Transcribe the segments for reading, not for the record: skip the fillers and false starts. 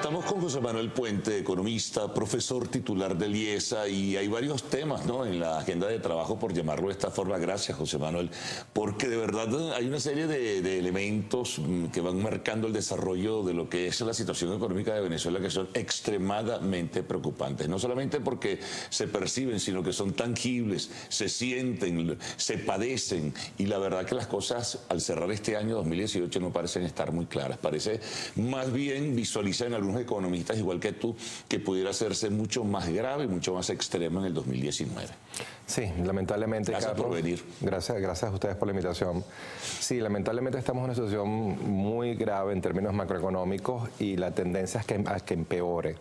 Estamos con José Manuel Puente, economista, profesor titular del IESA, y hay varios temas, ¿no?, en la agenda de trabajo, por llamarlo de esta forma. Gracias, José Manuel, porque de verdad hay una serie de elementos que van marcando el desarrollo de lo que es la situación económica de Venezuela, que son extremadamente preocupantes. No solamente porque se perciben, sino que son tangibles, se sienten, se padecen, y la verdad que las cosas al cerrar este año 2018 no parecen estar muy claras. Parece más bien, visualizan algunos economistas, igual que tú, que pudiera hacerse mucho más grave, mucho más extremo en el 2019. Sí, lamentablemente, Gracias Carlos, por venir. Gracias a ustedes por la invitación. Sí, lamentablemente estamos en una situación muy grave en términos macroeconómicos y la tendencia es a que empeore.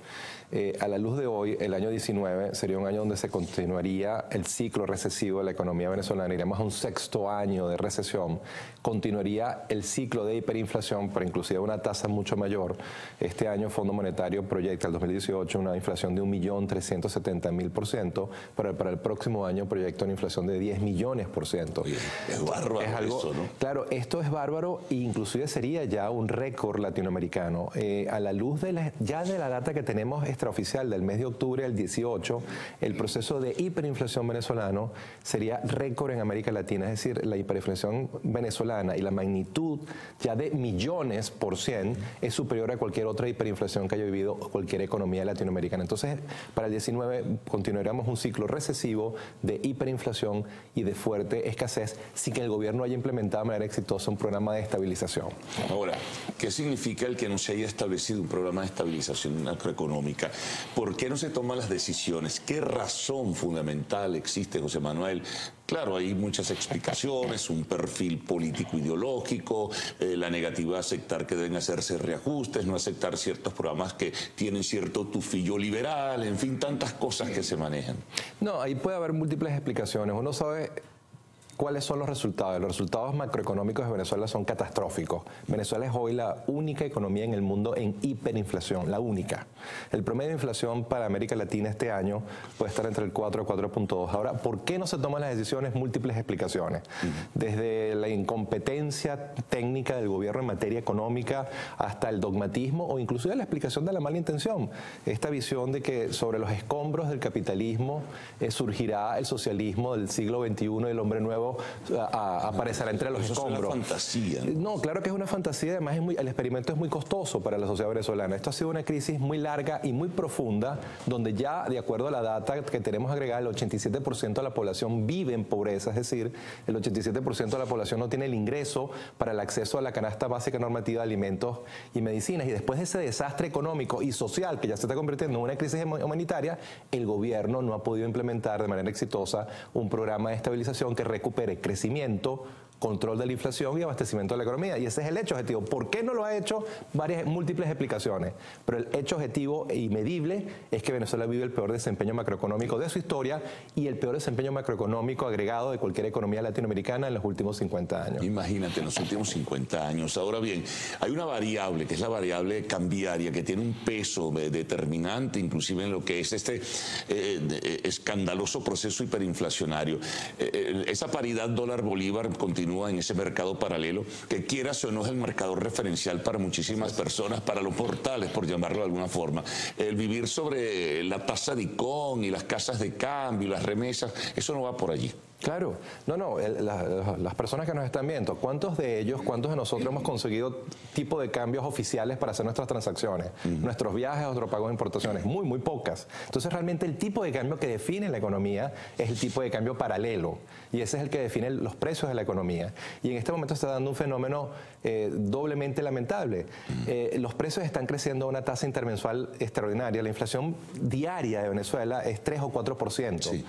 A la luz de hoy, el año 19 sería un año donde se continuaría el ciclo recesivo de la economía venezolana, iríamos a un sexto año de recesión, continuaría el ciclo de hiperinflación, pero inclusive una tasa mucho mayor. Este año el Fondo Monetario proyecta el 2018 una inflación de 1.370.000%, pero para el próximo año proyecta una inflación de 10 millones%. Oye, es bárbaro, es algo, eso, ¿no? Claro, esto es bárbaro e inclusive sería ya un récord latinoamericano. A la luz de la data que tenemos extraoficial del mes de octubre del 18, el proceso de hiperinflación venezolano sería récord en América Latina, es decir, la hiperinflación venezolana y la magnitud ya de millones por cien es superior a cualquier otra hiperinflación que haya vivido cualquier economía latinoamericana. Entonces, para el 19 continuaríamos un ciclo recesivo de hiperinflación y de fuerte escasez sin que el gobierno haya implementado de manera exitosa un programa de estabilización. Ahora, ¿qué significa el que no se haya establecido un programa de estabilización macroeconómica? ¿Por qué no se toman las decisiones? ¿Qué razón fundamental existe, José Manuel? Claro, hay muchas explicaciones, un perfil político-ideológico, la negativa a aceptar que deben hacerse reajustes, no aceptar ciertos programas que tienen cierto tufillo liberal, en fin, tantas cosas que se manejan. No, ahí puede haber múltiples explicaciones. Uno sabe cuáles son los resultados. Los resultados macroeconómicos de Venezuela son catastróficos. Venezuela es hoy la única economía en el mundo en hiperinflación, la única. El promedio de inflación para América Latina este año puede estar entre el 4 y 4.2. Ahora, ¿por qué no se toman las decisiones? Múltiples explicaciones. Desde la incompetencia técnica del gobierno en materia económica hasta el dogmatismo o inclusive la explicación de la mala intención. Esta visión de que sobre los escombros del capitalismo surgirá el socialismo del siglo XXI y el hombre nuevo aparecerá entre los escombros. Es una fantasía, ¿no? No, claro que es una fantasía, además el experimento es muy costoso para la sociedad venezolana. Esto ha sido una crisis muy larga y muy profunda, donde ya, de acuerdo a la data que tenemos agregada, el 87% de la población vive en pobreza, es decir, el 87% de la población no tiene el ingreso para el acceso a la canasta básica normativa de alimentos y medicinas. Y después de ese desastre económico y social que ya se está convirtiendo en una crisis humanitaria, el gobierno no ha podido implementar de manera exitosa un programa de estabilización que recupere crecimiento, control de la inflación y abastecimiento de la economía. Y ese es el hecho objetivo. ¿Por qué no lo ha hecho? Múltiples explicaciones. Pero el hecho objetivo y medible es que Venezuela vive el peor desempeño macroeconómico de su historia y el peor desempeño macroeconómico agregado de cualquier economía latinoamericana en los últimos 50 años. Imagínate, en los últimos 50 años. Ahora bien, hay una variable, que es la variable cambiaria, que tiene un peso determinante, inclusive en lo que es este escandaloso proceso hiperinflacionario. Esa paridad dólar-bolívar continúa en ese mercado paralelo, que quieras o no es el marcador referencial para muchísimas personas, para los portales, por llamarlo de alguna forma. El vivir sobre la tasa de ICON y las casas de cambio y las remesas, eso no va por allí. Claro, las personas que nos están viendo, ¿cuántos de nosotros hemos conseguido tipo de cambios oficiales para hacer nuestras transacciones? Nuestros viajes, nuestros pagos de importaciones, muy pocas. Entonces realmente el tipo de cambio que define la economía es el tipo de cambio paralelo y ese es el que define los precios de la economía. Y en este momento está dando un fenómeno doblemente lamentable. Los precios están creciendo a una tasa intermensual extraordinaria. La inflación diaria de Venezuela es 3 o 4%. Sí.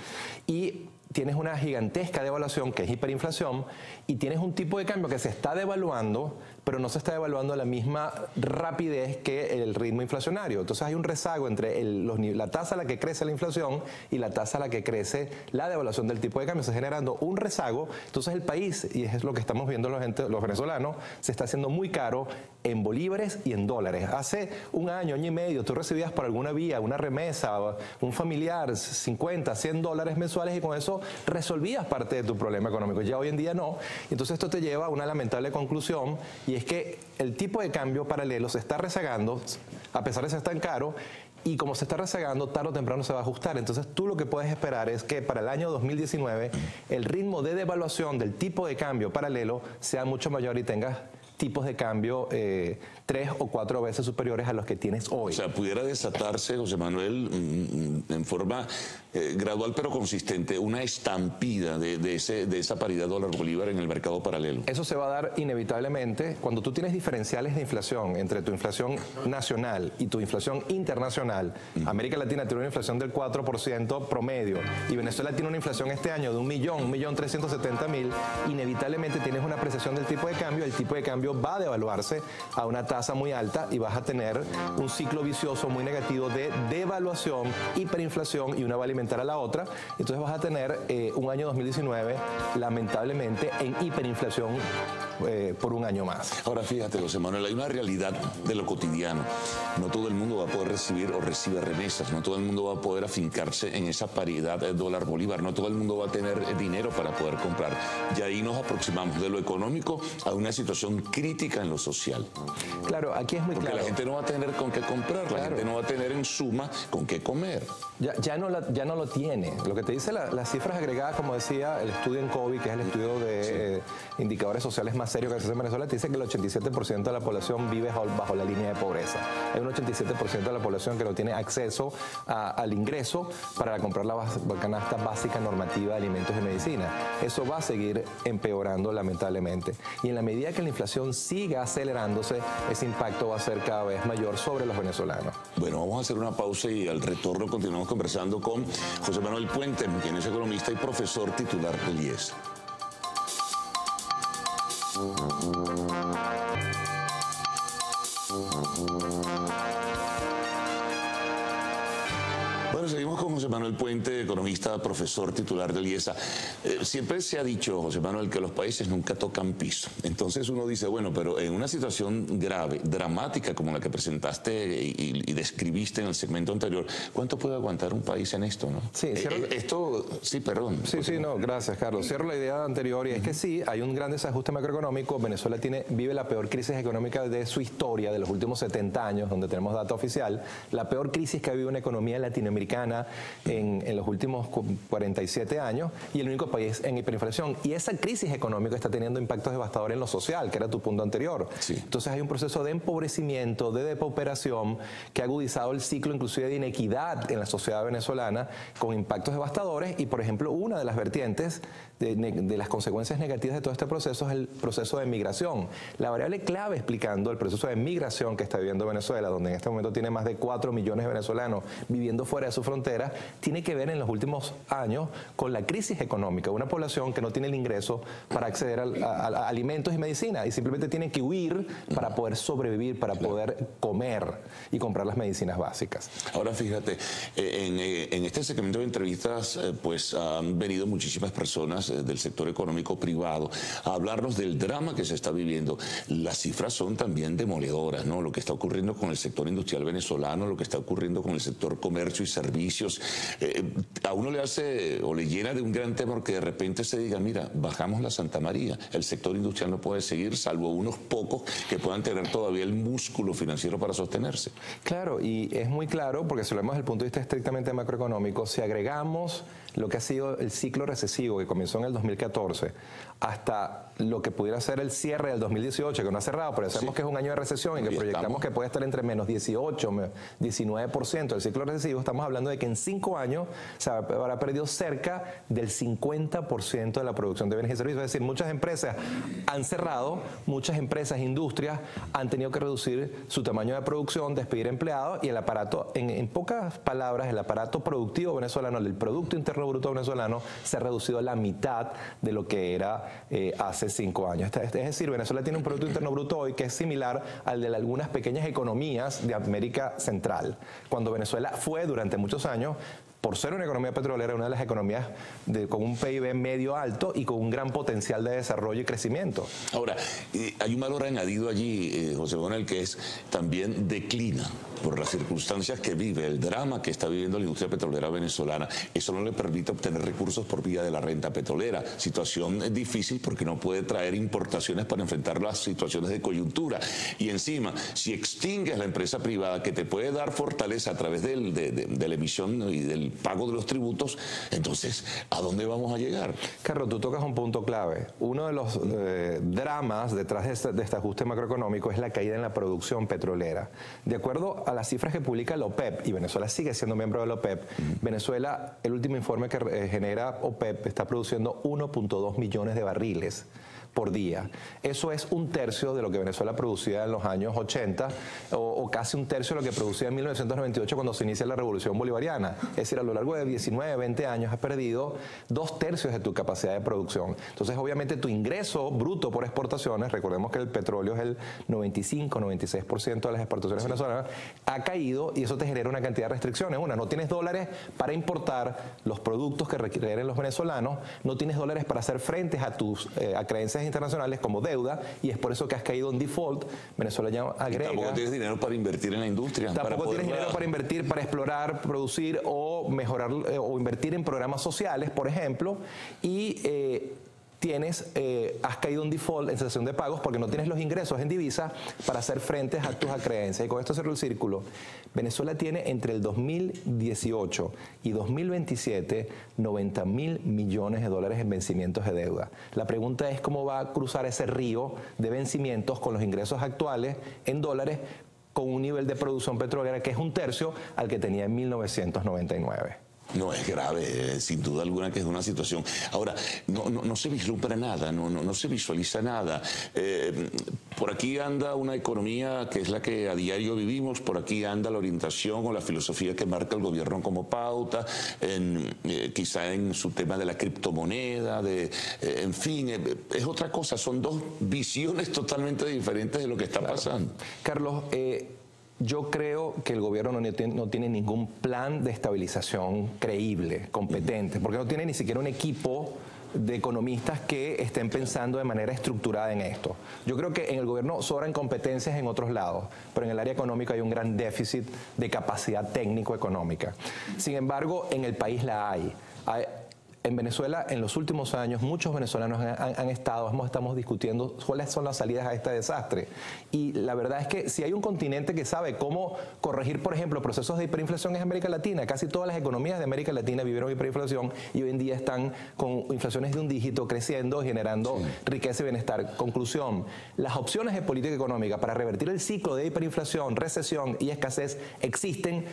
Y tienes una gigantesca devaluación que es hiperinflación y tienes un tipo de cambio que se está devaluando, pero no se está devaluando a la misma rapidez que el ritmo inflacionario. Entonces hay un rezago entre la tasa a la que crece la inflación y la tasa a la que crece la devaluación del tipo de cambio. Se está generando un rezago. Entonces el país, y es lo que estamos viendo los venezolanos, se está haciendo muy caro en bolívares y en dólares. Hace un año y medio tú recibías por alguna vía una remesa, un familiar, 50, 100 dólares mensuales y con eso resolvías parte de tu problema económico. Ya hoy en día no. Entonces esto te lleva a una lamentable conclusión y es que el tipo de cambio paralelo se está rezagando a pesar de ser tan caro, y como se está rezagando, tarde o temprano se va a ajustar. Entonces tú lo que puedes esperar es que para el año 2019 el ritmo de devaluación del tipo de cambio paralelo sea mucho mayor y tengas tipos de cambio 3 o 4 veces superiores a los que tienes hoy. O sea, pudiera desatarse, José Manuel, en forma gradual pero consistente, una estampida de esa paridad dólar-bolívar en el mercado paralelo. Eso se va a dar inevitablemente cuando tú tienes diferenciales de inflación entre tu inflación nacional y tu inflación internacional. América Latina tiene una inflación del 4% promedio y Venezuela tiene una inflación este año de 1.370.000. Inevitablemente tienes una apreciación del tipo de cambio, el tipo de cambio va a devaluarse a una tasa muy alta y vas a tener un ciclo vicioso muy negativo de devaluación, hiperinflación y una va a alimentar a la otra. Entonces vas a tener un año 2019 lamentablemente en hiperinflación por un año más. Ahora fíjate, José Manuel, hay una realidad de lo cotidiano. No todo el mundo va a poder recibir o recibe remesas, no todo el mundo va a poder afincarse en esa paridad dólar-bolívar, no todo el mundo va a tener dinero para poder comprar. Y ahí nos aproximamos de lo económico a una situación crítica en lo social. Claro, aquí es muy Porque claro. la gente no va a tener con qué comprar, la gente no va a tener en suma con qué comer. Ya no lo tiene. Lo que te dice las cifras agregadas, como decía, el estudio en COVID, que es el estudio de indicadores sociales más serios que se hace en Venezuela, te dice que el 87% de la población vive bajo la línea de pobreza. Hay un 87% de la población que no tiene acceso al ingreso para comprar la canasta básica normativa de alimentos y medicina. Eso va a seguir empeorando lamentablemente. Y en la medida que la inflación siga acelerándose, ese impacto va a ser cada vez mayor sobre los venezolanos. Bueno, vamos a hacer una pausa y al retorno continuamos conversando con José Manuel Puente, quien es economista y profesor titular del IES. Bueno, seguimos con José Manuel Puente, economista, profesor titular del IESA. Siempre se ha dicho, José Manuel, que los países nunca tocan piso. Entonces uno dice, bueno, pero en una situación grave, dramática como la que presentaste y describiste en el segmento anterior, ¿cuánto puede aguantar un país en esto, no? Sí, perdón. Sí, no, gracias, Carlos. Cierro la idea anterior y es que sí, hay un gran desajuste macroeconómico. Venezuela vive la peor crisis económica de su historia, de los últimos 70 años, donde tenemos data oficial. La peor crisis que ha vivido una economía latinoamericana en los últimos 47 años y el único país en hiperinflación. Y esa crisis económica está teniendo impactos devastadores en lo social, que era tu punto anterior. Sí. Entonces hay un proceso de empobrecimiento, de depauperación, que ha agudizado el ciclo inclusive de inequidad en la sociedad venezolana con impactos devastadores y, por ejemplo, una de las vertientes de las consecuencias negativas de todo este proceso es el proceso de migración. La variable clave explicando el proceso de migración que está viviendo Venezuela, donde en este momento tiene más de 4 millones de venezolanos viviendo fuera de su frontera, tiene que ver en los últimos años con la crisis económica. Una población que no tiene el ingreso para acceder a alimentos y medicina y simplemente tiene que huir para poder sobrevivir, para poder comer y comprar las medicinas básicas. Ahora fíjate, en este segmento de entrevistas pues han venido muchísimas personas del sector económico privado a hablarnos del drama que se está viviendo. Las cifras son también demoledoras, ¿no? Lo que está ocurriendo con el sector industrial venezolano, lo que está ocurriendo con el sector comercio y servicios, a uno le hace o le llena de un gran temor que de repente se diga, mira, bajamos la Santa María, el sector industrial no puede seguir, salvo unos pocos que puedan tener todavía el músculo financiero para sostenerse. Claro, y es muy claro, porque si lo vemos desde el punto de vista estrictamente macroeconómico, si agregamos lo que ha sido el ciclo recesivo que comenzó en el 2014 hasta lo que pudiera ser el cierre del 2018, que no ha cerrado, pero sabemos que es un año de recesión y que proyectamos que puede estar entre menos 18, 19% del ciclo recesivo, estamos hablando de que en 5 años se habrá perdido cerca del 50% de la producción de bienes y servicios. Es decir, muchas empresas han cerrado, muchas empresas, industrias han tenido que reducir su tamaño de producción, despedir empleados y el aparato, en pocas palabras, el aparato productivo venezolano, el Producto Interno Bruto venezolano, se ha reducido a la mitad de lo que era hace 5 años. Es decir, Venezuela tiene un Producto Interno Bruto hoy que es similar al de algunas pequeñas economías de América Central. Cuando Venezuela fue durante muchos años por ser una economía petrolera, una de las economías con un PIB medio alto y con un gran potencial de desarrollo y crecimiento. Ahora, hay un valor añadido allí, José Manuel, que es también declina por las circunstancias que vive, el drama que está viviendo la industria petrolera venezolana. Eso no le permite obtener recursos por vía de la renta petrolera. Situación difícil porque no puede traer importaciones para enfrentar las situaciones de coyuntura. Y encima, si extingues la empresa privada que te puede dar fortaleza a través de la emisión y del pago de los tributos, entonces, ¿a dónde vamos a llegar? Carlos, tú tocas un punto clave. Uno de los dramas detrás de este ajuste macroeconómico es la caída en la producción petrolera. De acuerdo a las cifras que publica la OPEP, y Venezuela sigue siendo miembro de la OPEP, Venezuela, el último informe que genera OPEP, está produciendo 1.2 millones de barriles por día. Eso es un tercio de lo que Venezuela producía en los años 80 o casi un tercio de lo que producía en 1998 cuando se inicia la revolución bolivariana. Es decir, a lo largo de 19, 20 años has perdido 2/3 de tu capacidad de producción. Entonces, obviamente, tu ingreso bruto por exportaciones, recordemos que el petróleo es el 95, 96% de las exportaciones venezolanas, ha caído y eso te genera una cantidad de restricciones. Una, no tienes dólares para importar los productos que requieren los venezolanos, no tienes dólares para hacer frente a tus creencias internacionales como deuda, y es por eso que has caído en default. Venezuela ya agrega... Y tampoco tienes dinero para invertir en la industria. Tampoco tienes dinero para invertir, para explorar, producir o mejorar o invertir en programas sociales, por ejemplo, y has caído en default en cesación de pagos porque no tienes los ingresos en divisa para hacer frente a tus acreencias. Y con esto cierro el círculo. Venezuela tiene entre el 2018 y 2027 $90.000 millones en vencimientos de deuda. La pregunta es cómo va a cruzar ese río de vencimientos con los ingresos actuales en dólares con un nivel de producción petrolera que es un tercio al que tenía en 1999. No, es grave, sin duda alguna que es una situación. Ahora, no se vislumbra nada, no se visualiza nada. Por aquí anda una economía que es la que a diario vivimos, por aquí anda la orientación o la filosofía que marca el gobierno como pauta, quizá en su tema de la criptomoneda, en fin, es otra cosa, son dos visiones totalmente diferentes de lo que está pasando. Carlos, yo creo que el gobierno no tiene ningún plan de estabilización creíble, competente, porque no tiene ni siquiera un equipo de economistas que estén pensando de manera estructurada en esto. Yo creo que en el gobierno sobran competencias en otros lados, pero en el área económica hay un gran déficit de capacidad técnico-económica. Sin embargo, en el país la hay. En Venezuela, en los últimos años, muchos venezolanos estamos discutiendo cuáles son las salidas a este desastre. Y la verdad es que si hay un continente que sabe cómo corregir, por ejemplo, procesos de hiperinflación es América Latina. Casi todas las economías de América Latina vivieron hiperinflación y hoy en día están con inflaciones de un dígito creciendo, generando riqueza y bienestar. Conclusión, las opciones de política económica para revertir el ciclo de hiperinflación, recesión y escasez existen.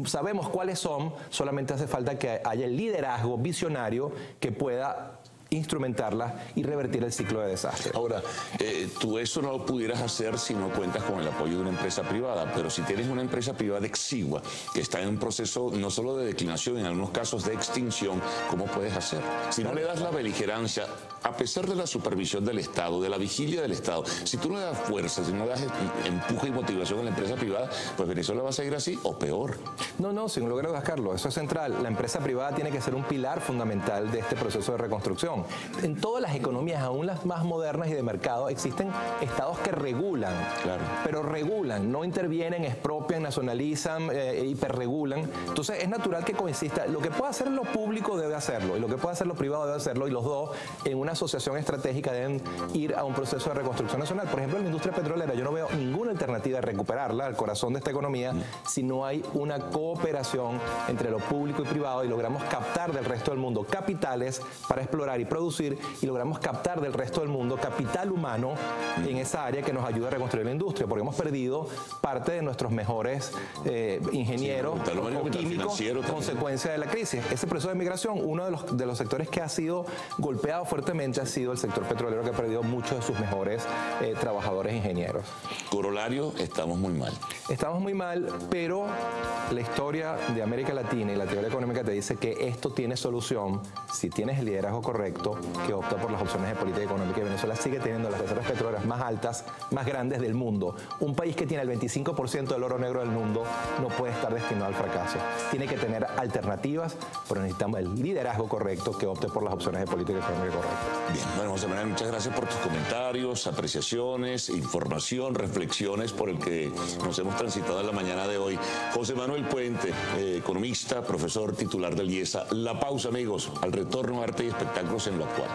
Sabemos cuáles son, solamente hace falta que haya el liderazgo visionario que pueda instrumentarla y revertir el ciclo de desastre. Ahora, tú eso no lo pudieras hacer si no cuentas con el apoyo de una empresa privada, pero si tienes una empresa privada exigua que está en un proceso no solo de declinación, en algunos casos de extinción, ¿cómo puedes hacer? Si no le das la beligerancia, a pesar de la supervisión del Estado, de la vigilia del Estado, si tú no le das fuerza, si no le das empuje y motivación a la empresa privada, pues Venezuela va a seguir así o peor. No, sin lugar a dudas, Carlos, eso es central. La empresa privada tiene que ser un pilar fundamental de este proceso de reconstrucción. En todas las economías, aún las más modernas y de mercado, existen estados que regulan, pero regulan, no intervienen, expropian, nacionalizan, hiperregulan. Entonces es natural que coexista. Lo que puede hacer lo público debe hacerlo y lo que puede hacer lo privado debe hacerlo, y los dos en una asociación estratégica deben ir a un proceso de reconstrucción nacional. Por ejemplo, en la industria petrolera yo no veo ninguna alternativa de recuperarla, al corazón de esta economía, si no hay una cooperación entre lo público y privado y logramos captar del resto del mundo capitales para explorar y producir, y logramos captar del resto del mundo capital humano en esa área que nos ayuda a reconstruir la industria, porque hemos perdido parte de nuestros mejores ingenieros o químicos consecuencia de la crisis. Ese proceso de migración, uno de los sectores que ha sido golpeado fuertemente ha sido el sector petrolero, que ha perdido muchos de sus mejores trabajadores e ingenieros. Corolario, estamos muy mal. Estamos muy mal, pero la historia de América Latina y la teoría económica te dice que esto tiene solución si tienes el liderazgo correcto, correcto que opta por las opciones de política económica, y Venezuela sigue teniendo las reservas petroleras más altas, más grandes del mundo. Un país que tiene el 25% del oro negro del mundo no puede estar destinado al fracaso. Tiene que tener alternativas, pero necesitamos el liderazgo correcto que opte por las opciones de política económica correctas. Bien, bueno, José Manuel, muchas gracias por tus comentarios, apreciaciones, información, reflexiones por el que nos hemos transitado en la mañana de hoy. José Manuel Puente, economista, profesor titular del IESA. La pausa, amigos. Al retorno, arte y espectáculos en lo actual.